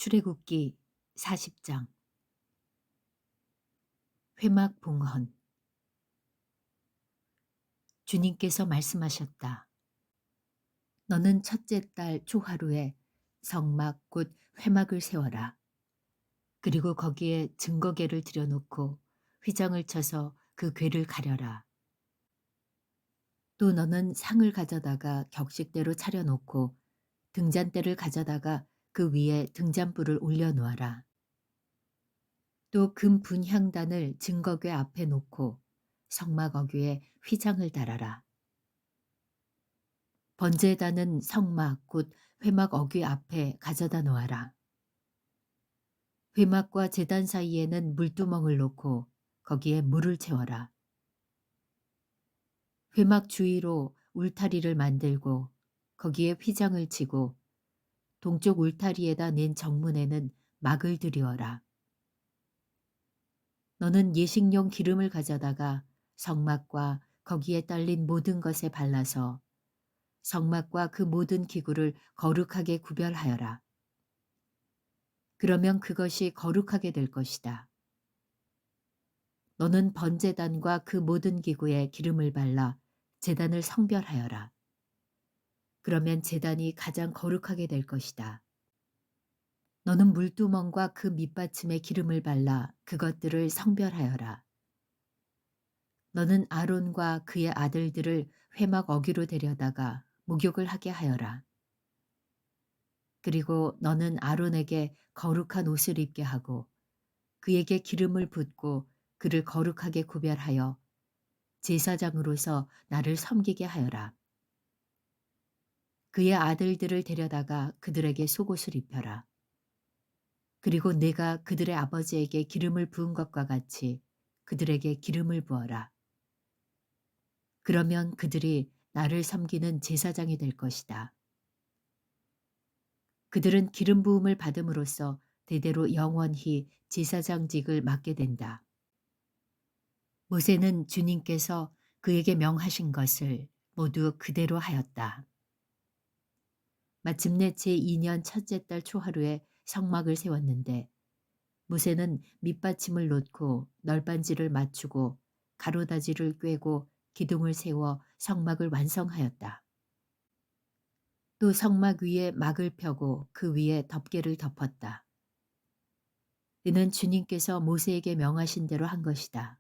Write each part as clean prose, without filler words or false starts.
출애굽기 40장. 회막 봉헌. 주님께서 말씀하셨다. 너는 첫째 달 초하루에 성막 곧 회막을 세워라. 그리고 거기에 증거궤를 들여놓고 휘장을 쳐서 그 궤를 가려라. 또 너는 상을 가져다가 격식대로 차려놓고 등잔대를 가져다가 그 위에 등잔불을 올려놓아라. 또 금 분향단을 증거궤 앞에 놓고 성막 어귀에 휘장을 달아라. 번제단은 성막 곧 회막 어귀 앞에 가져다 놓아라. 회막과 제단 사이에는 물두멍을 놓고 거기에 물을 채워라. 회막 주위로 울타리를 만들고 거기에 휘장을 치고 동쪽 울타리에다 낸 정문에는 막을 들이어라. 너는 예식용 기름을 가져다가 성막과 거기에 딸린 모든 것에 발라서 성막과 그 모든 기구를 거룩하게 구별하여라. 그러면 그것이 거룩하게 될 것이다. 너는 번제단과 그 모든 기구에 기름을 발라 제단을 성별하여라. 그러면 제단이 가장 거룩하게 될 것이다. 너는 물두멍과 그 밑받침에 기름을 발라 그것들을 성별하여라. 너는 아론과 그의 아들들을 회막 어귀로 데려다가 목욕을 하게 하여라. 그리고 너는 아론에게 거룩한 옷을 입게 하고 그에게 기름을 붓고 그를 거룩하게 구별하여 제사장으로서 나를 섬기게 하여라. 그의 아들들을 데려다가 그들에게 속옷을 입혀라. 그리고 내가 그들의 아버지에게 기름을 부은 것과 같이 그들에게 기름을 부어라. 그러면 그들이 나를 섬기는 제사장이 될 것이다. 그들은 기름 부음을 받음으로써 대대로 영원히 제사장직을 맡게 된다. 모세는 주님께서 그에게 명하신 것을 모두 그대로 하였다. 마침내 제2년 첫째 달 초하루에 성막을 세웠는데 모세는 밑받침을 놓고 널빤지를 맞추고 가로다지를 꿰고 기둥을 세워 성막을 완성하였다. 또 성막 위에 막을 펴고 그 위에 덮개를 덮었다. 이는 주님께서 모세에게 명하신 대로 한 것이다.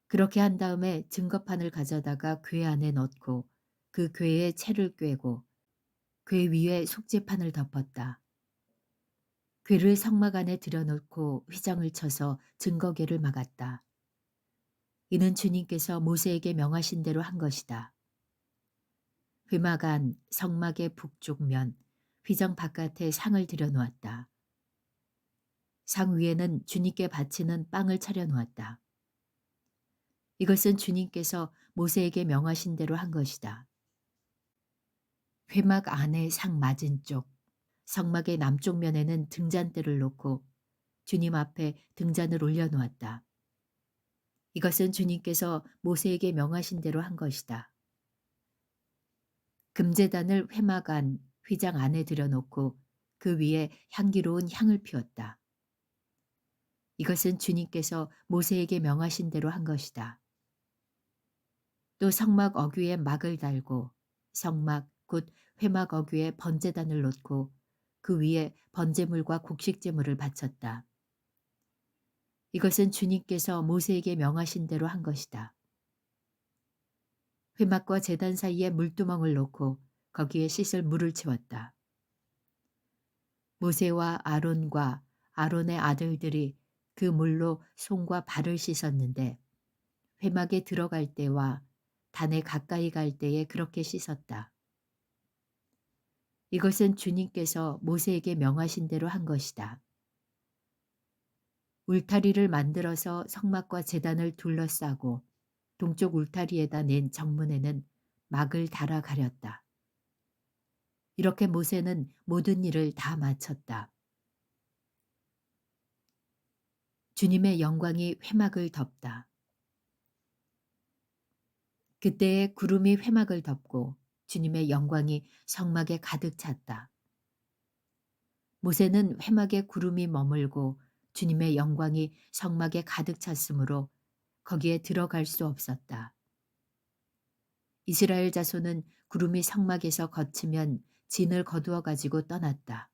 그렇게 한 다음에 증거판을 가져다가 궤 안에 넣고 그 궤에 채를 꿰고 궤 위에 속죄판을 덮었다. 궤를 성막 안에 들여놓고 휘장을 쳐서 증거궤를 막았다. 이는 주님께서 모세에게 명하신 대로 한 것이다. 회막 안 성막의 북쪽 면 휘장 바깥에 상을 들여놓았다. 상 위에는 주님께 바치는 빵을 차려놓았다. 이것은 주님께서 모세에게 명하신 대로 한 것이다. 회막 안의 상 맞은쪽 성막의 남쪽 면에는 등잔대를 놓고 주님 앞에 등잔을 올려놓았다. 이것은 주님께서 모세에게 명하신 대로 한 것이다. 금제단을 회막 안 휘장 안에 들여놓고 그 위에 향기로운 향을 피웠다. 이것은 주님께서 모세에게 명하신 대로 한 것이다. 또 성막 어귀에 막을 달고 성막 곧 회막 어귀에 번제단을 놓고 그 위에 번제물과 곡식제물을 바쳤다. 이것은 주님께서 모세에게 명하신 대로 한 것이다. 회막과 제단 사이에 물두멍을 놓고 거기에 씻을 물을 채웠다. 모세와 아론과 아론의 아들들이 그 물로 손과 발을 씻었는데 회막에 들어갈 때와 단에 가까이 갈 때에 그렇게 씻었다. 이것은 주님께서 모세에게 명하신 대로 한 것이다. 울타리를 만들어서 성막과 제단을 둘러싸고 동쪽 울타리에다 낸 정문에는 막을 달아 가렸다. 이렇게 모세는 모든 일을 다 마쳤다. 주님의 영광이 회막을 덮다. 그때에 구름이 회막을 덮고 주님의 영광이 성막에 가득 찼다. 모세는 회막에 구름이 머물고 주님의 영광이 성막에 가득 찼으므로 거기에 들어갈 수 없었다. 이스라엘 자손은 구름이 성막에서 거치면 진을 거두어 가지고 떠났다.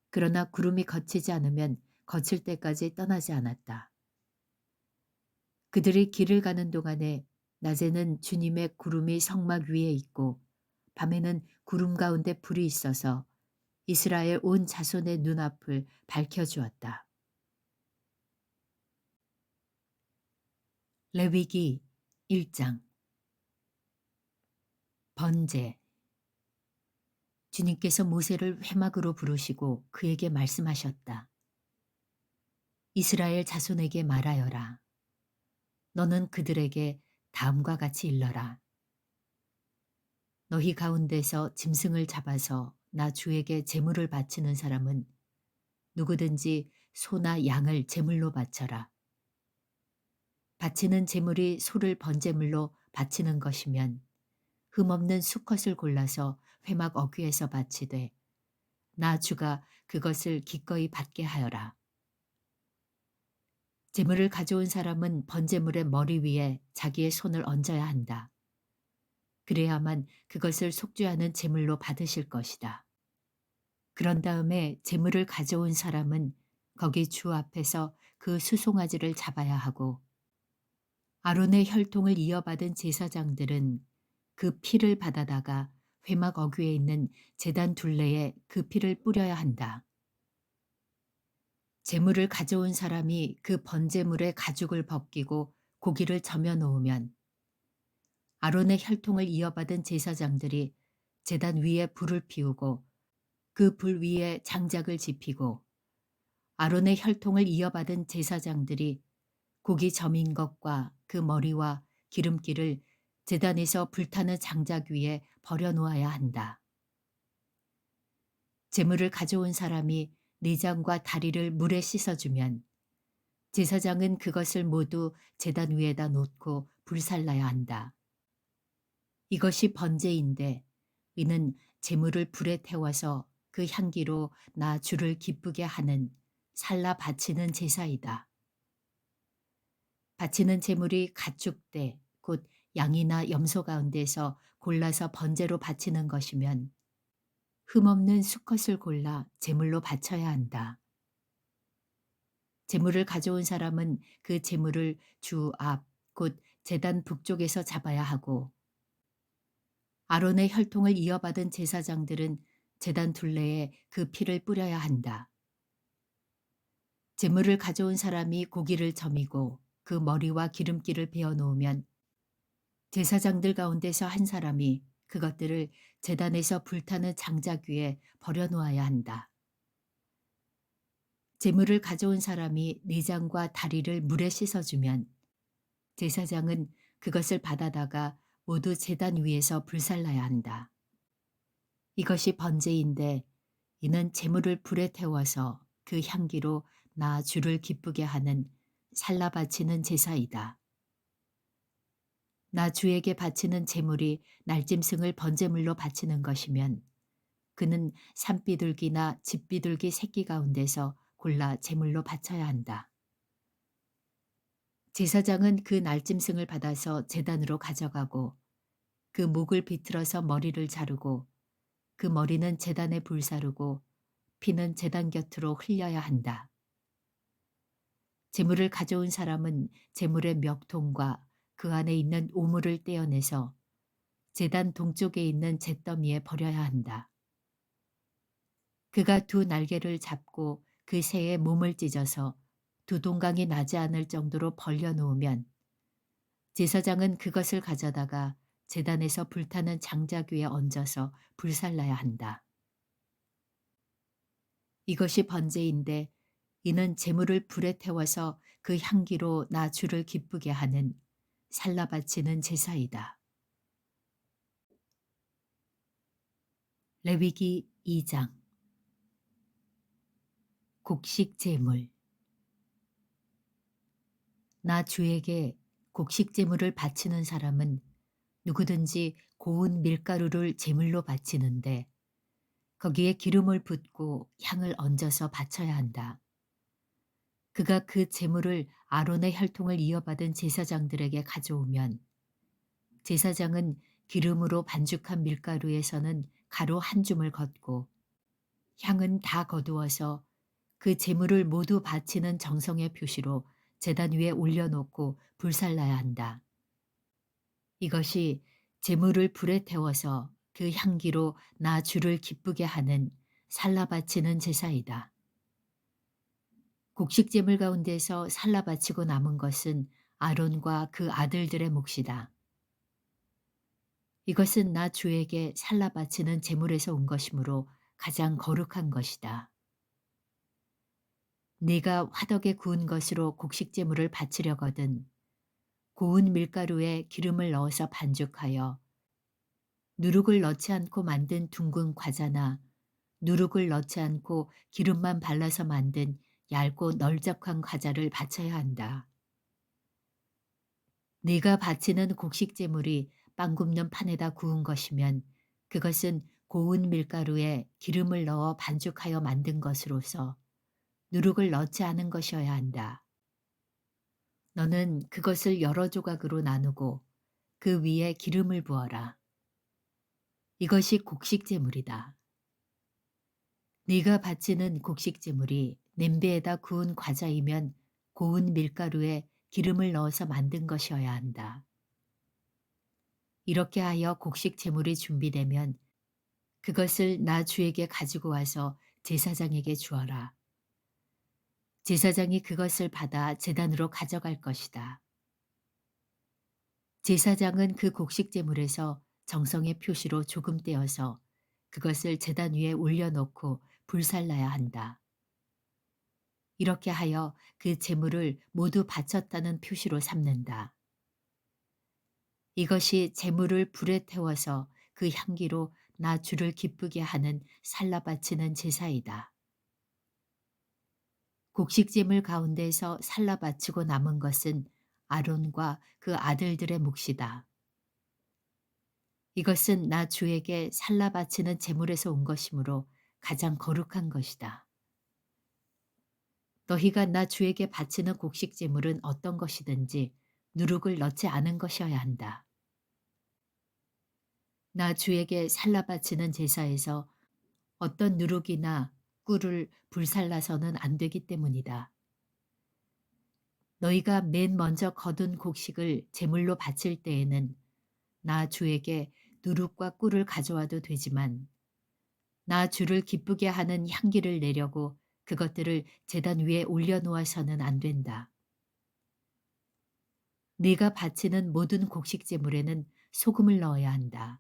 그러나 구름이 거치지 않으면 거칠 때까지 떠나지 않았다. 그들이 길을 가는 동안에 낮에는 주님의 구름이 성막 위에 있고 밤에는 구름 가운데 불이 있어서 이스라엘 온 자손의 눈앞을 밝혀주었다. 레위기 1장. 번제. 주님께서 모세를 회막으로 부르시고 그에게 말씀하셨다. 이스라엘 자손에게 말하여라. 너는 그들에게 다음과 같이 일러라. 너희 가운데서 짐승을 잡아서 나 주에게 제물을 바치는 사람은 누구든지 소나 양을 제물로 바쳐라. 바치는 제물이 소를 번제물로 바치는 것이면 흠없는 수컷을 골라서 회막 어귀에서 바치되 나 주가 그것을 기꺼이 받게 하여라. 제물을 가져온 사람은 번제물의 머리 위에 자기의 손을 얹어야 한다. 그래야만 그것을 속죄하는 제물로 받으실 것이다. 그런 다음에 제물을 가져온 사람은 거기 주 앞에서 그 수송아지를 잡아야 하고 아론의 혈통을 이어받은 제사장들은 그 피를 받아다가 회막 어귀에 있는 제단 둘레에 그 피를 뿌려야 한다. 제물을 가져온 사람이 그 번제물의 가죽을 벗기고 고기를 저며 놓으면 아론의 혈통을 이어받은 제사장들이 제단 위에 불을 피우고 그 불 위에 장작을 지피고 아론의 혈통을 이어받은 제사장들이 고기 점인 것과 그 머리와 기름기를 제단에서 불타는 장작 위에 버려놓아야 한다. 제물을 가져온 사람이 내장과 다리를 물에 씻어주면 제사장은 그것을 모두 제단 위에다 놓고 불살라야 한다. 이것이 번제인데 이는 제물을 불에 태워서 그 향기로 나 주를 기쁘게 하는 살라 바치는 제사이다. 바치는 제물이 가축대 곧 양이나 염소 가운데서 골라서 번제로 바치는 것이면 흠없는 수컷을 골라 제물로 바쳐야 한다. 제물을 가져온 사람은 그 제물을 주 앞 곧 제단 북쪽에서 잡아야 하고 아론의 혈통을 이어받은 제사장들은 제단 둘레에 그 피를 뿌려야 한다. 제물을 가져온 사람이 고기를 점이고 그 머리와 기름기를 베어 놓으면 제사장들 가운데서 한 사람이 그것들을 제단에서 불타는 장작 위에 버려놓아야 한다. 제물을 가져온 사람이 내장과 다리를 물에 씻어주면 제사장은 그것을 받아다가 모두 제단 위에서 불살라야 한다. 이것이 번제인데 이는 제물을 불에 태워서 그 향기로 나 주를 기쁘게 하는 살라 바치는 제사이다. 나 주에게 바치는 제물이 날짐승을 번제물로 바치는 것이면 그는 산비둘기나 집비둘기 새끼 가운데서 골라 제물로 바쳐야 한다. 제사장은 그 날짐승을 받아서 제단으로 가져가고 그 목을 비틀어서 머리를 자르고 그 머리는 제단에 불사르고 피는 제단 곁으로 흘려야 한다. 제물을 가져온 사람은 제물의 멱통과 그 안에 있는 오물을 떼어내서 제단 동쪽에 있는 잿더미에 버려야 한다. 그가 두 날개를 잡고 그 새의 몸을 찢어서 두 동강이 나지 않을 정도로 벌려놓으면 제사장은 그것을 가져다가 제단에서 불타는 장작 위에 얹어서 불살라야 한다. 이것이 번제인데 이는 제물을 불에 태워서 그 향기로 나 주를 기쁘게 하는 살라 바치는 제사이다. 레위기 2장. 곡식 제물. 나 주에게 곡식 제물을 바치는 사람은 누구든지 고운 밀가루를 제물로 바치는데 거기에 기름을 붓고 향을 얹어서 바쳐야 한다. 그가 그 제물을 아론의 혈통을 이어받은 제사장들에게 가져오면 제사장은 기름으로 반죽한 밀가루에서는 가루 한 줌을 걷고 향은 다 거두어서 그 제물을 모두 바치는 정성의 표시로 제단 위에 올려놓고 불살라야 한다. 이것이 제물을 불에 태워서 그 향기로 나 주를 기쁘게 하는 살라 바치는 제사이다. 곡식제물 가운데서 살라 바치고 남은 것은 아론과 그 아들들의 몫이다. 이것은 나 주에게 살라 바치는 제물에서 온 것이므로 가장 거룩한 것이다. 네가 화덕에 구운 것으로 곡식제물을 바치려거든 고운 밀가루에 기름을 넣어서 반죽하여 누룩을 넣지 않고 만든 둥근 과자나 누룩을 넣지 않고 기름만 발라서 만든 얇고 널적한 과자를 바쳐야 한다. 네가 바치는 곡식제물이 빵 굽는 판에다 구운 것이면 그것은 고운 밀가루에 기름을 넣어 반죽하여 만든 것으로서 누룩을 넣지 않은 것이어야 한다. 너는 그것을 여러 조각으로 나누고 그 위에 기름을 부어라. 이것이 곡식제물이다. 네가 바치는 곡식제물이 냄비에다 구운 과자이면 고운 밀가루에 기름을 넣어서 만든 것이어야 한다. 이렇게 하여 곡식제물이 준비되면 그것을 나 주에게 가지고 와서 제사장에게 주어라. 제사장이 그것을 받아 제단으로 가져갈 것이다. 제사장은 그 곡식제물에서 정성의 표시로 조금 떼어서 그것을 제단 위에 올려놓고 불살라야 한다. 이렇게 하여 그 제물을 모두 바쳤다는 표시로 삼는다. 이것이 제물을 불에 태워서 그 향기로 나 주를 기쁘게 하는 살라 바치는 제사이다. 곡식제물 가운데서 살라 바치고 남은 것은 아론과 그 아들들의 몫이다. 이것은 나 주에게 살라 바치는 제물에서 온 것이므로 가장 거룩한 것이다. 너희가 나 주에게 바치는 곡식 제물은 어떤 것이든지 누룩을 넣지 않은 것이어야 한다. 나 주에게 살라 바치는 제사에서 어떤 누룩이나 꿀을 불살라서는 안 되기 때문이다. 너희가 맨 먼저 거둔 곡식을 제물로 바칠 때에는 나 주에게 누룩과 꿀을 가져와도 되지만 나 주를 기쁘게 하는 향기를 내려고 그것들을 제단 위에 올려놓아서는 안 된다. 네가 바치는 모든 곡식 제물에는 소금을 넣어야 한다.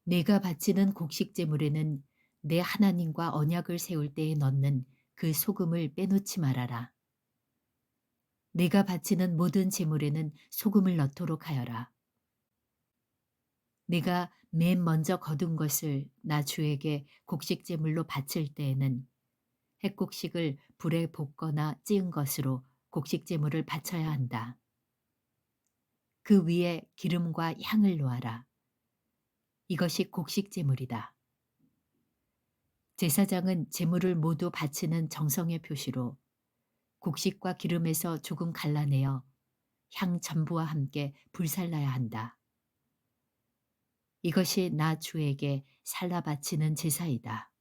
네가 바치는 곡식 제물에는 내 하나님과 언약을 세울 때에 넣는 그 소금을 빼놓지 말아라. 네가 바치는 모든 제물에는 소금을 넣도록 하여라. 네가 맨 먼저 거둔 것을 나 주에게 곡식 제물로 바칠 때에는 햇곡식을 불에 볶거나 찌은 것으로 곡식 제물을 바쳐야 한다. 그 위에 기름과 향을 놓아라. 이것이 곡식 제물이다. 제사장은 제물을 모두 바치는 정성의 표시로 곡식과 기름에서 조금 갈라내어 향 전부와 함께 불살라야 한다. 이것이 나 주에게 살라 바치는 제사이다.